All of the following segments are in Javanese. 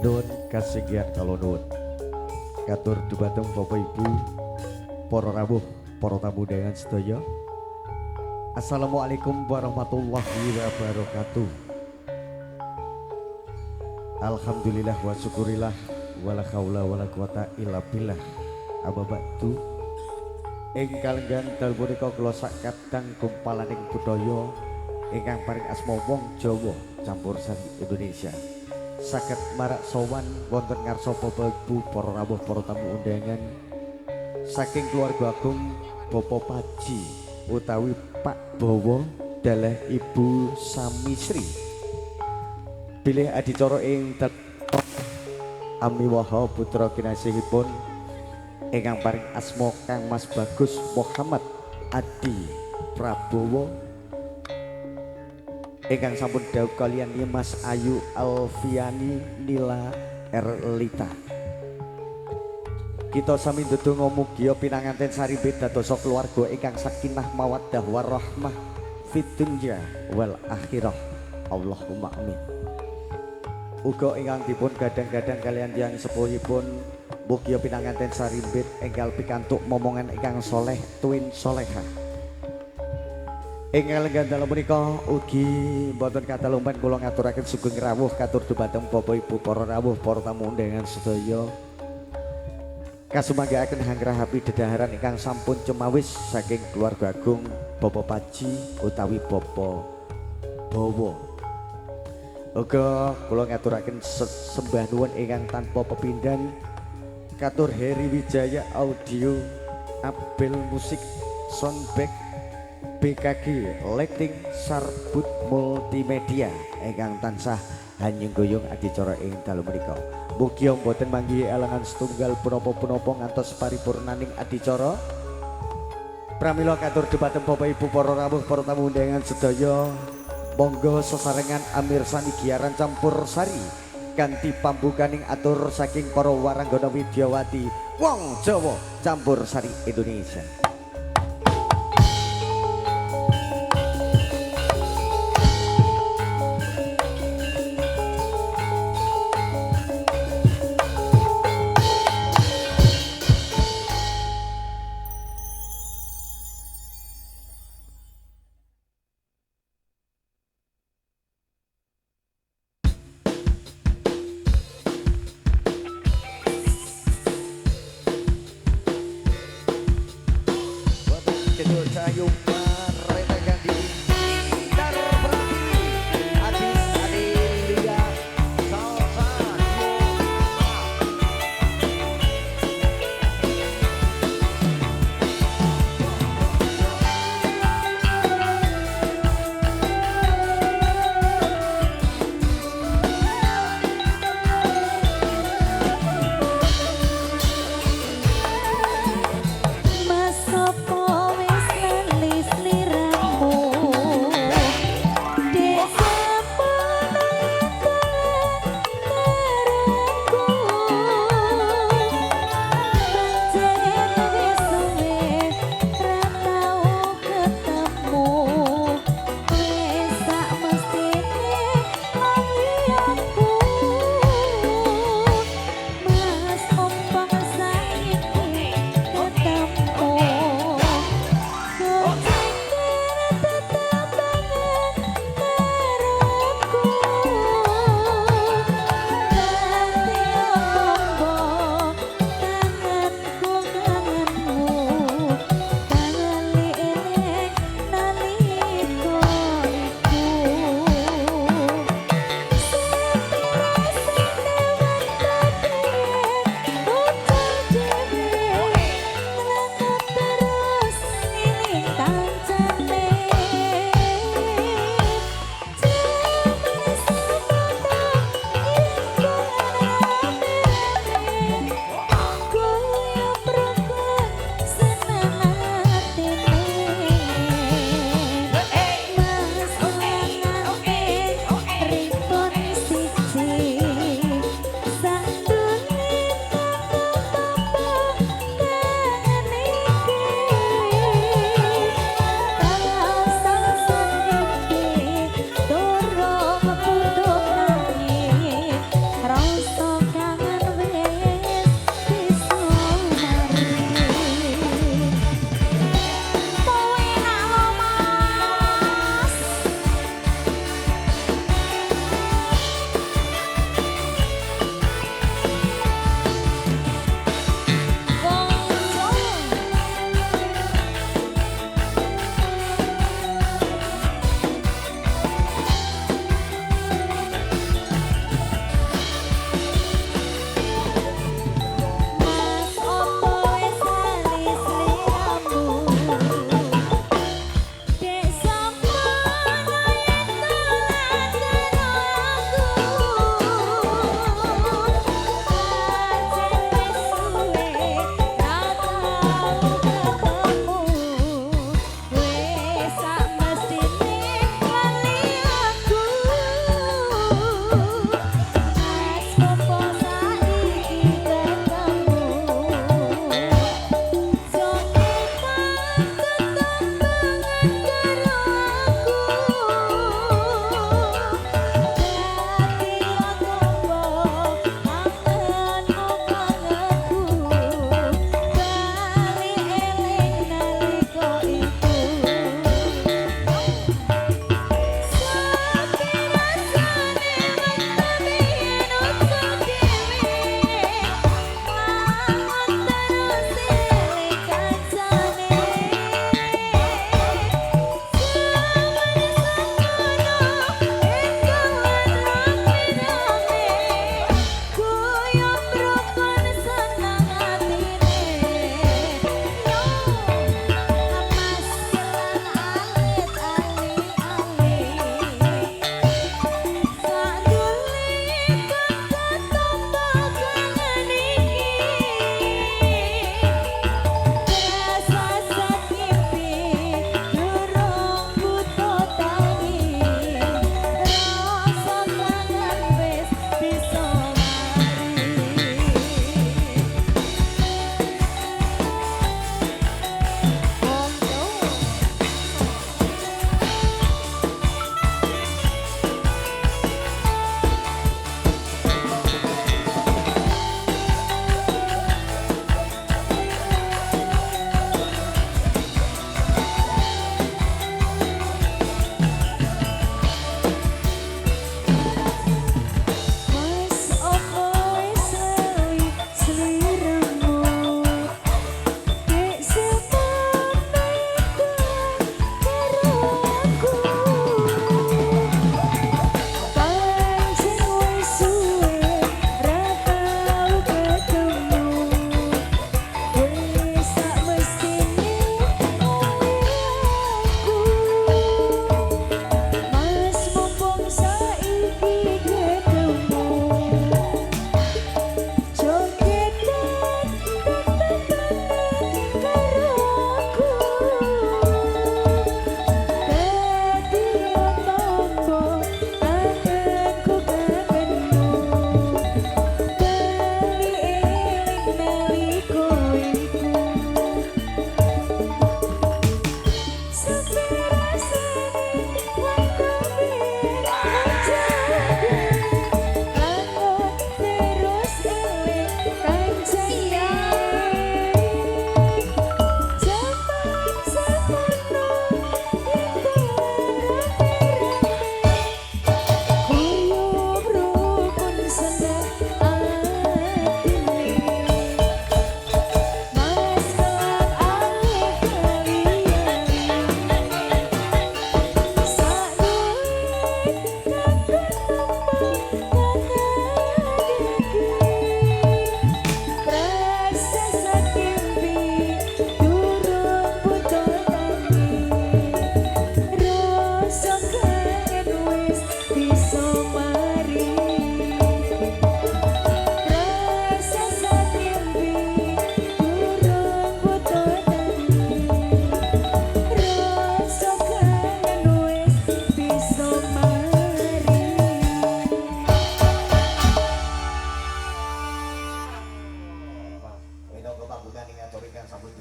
Nuwun kasinggihan kalau nuwun. Katur dumateng Bapak Ibu, para rawuh, para tamu undangan sedaya. Assalamualaikum warahmatullahi wabarakatuh. Alhamdulillah wa syukurillah wala haula wala quwata illa billah. Amma ba'du. Ingkang gantel punika kula sakadang kumpalaning budaya ingkang paring asma wong Jawa campur sari Indonesia. Saged marak sowan wonten ngarsa Bapak Ibu para rawuh para tamu undangan saking keluarga agung Bapak Paji utawi Pak Bowo dalah Ibu Samisri. Bilih adicara ing amiwaha putra kinasihipun ingkang paring asma Kang Mas Bagus Muhammad Adi Prabowo ingkang sampun dawuh kaliyan Mas Ayu Alfiani Nila Erlita. Kita sami ndedonga mugi pinanganten saripit dadosa keluarga ingkang sakinah mawaddah warahmah fid dunya wal akhirah. Allahumma amin. Uga ingkang dipun gadang-gadang kalian tiyang sepuhipun mugi pinanganten saripit enggal pikantuk momongan ingkang soleh tuwin solehah. Ingkang lenggah punika ugi mboten katalumpan kula ngaturaken sugeng rawuh katur dumateng Bapak Ibu para rawuh para tamu undangan sedaya. Kasumanggaaken hangrahapi dedaharan ingkang sampun cemawis saking keluarga agung Bapak Paji utawi Bapak Bowo. Uga kula ngaturaken sembah nuwun ingkang tanpa pepindhan katur Heri Wijaya Audio, Abel Musik, Soundback, BKG Lighting Sarbut Multimedia ingkang tansah hanyung-guyung adicara ing dalu menika. Mugi mboten manggihi alangan setunggal punapa-punapa ngantos paripurnaning adicara. Pramila katur dhumateng Bapak Ibu para rawuh para tamu undangan sedaya, monggo sesarengan amirsani giaran campur sari kanthi pambukaning atur saking para waranggana Widyawati wong Jawa campur sari Indonesia. Mas sapa wis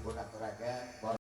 dipun aturaken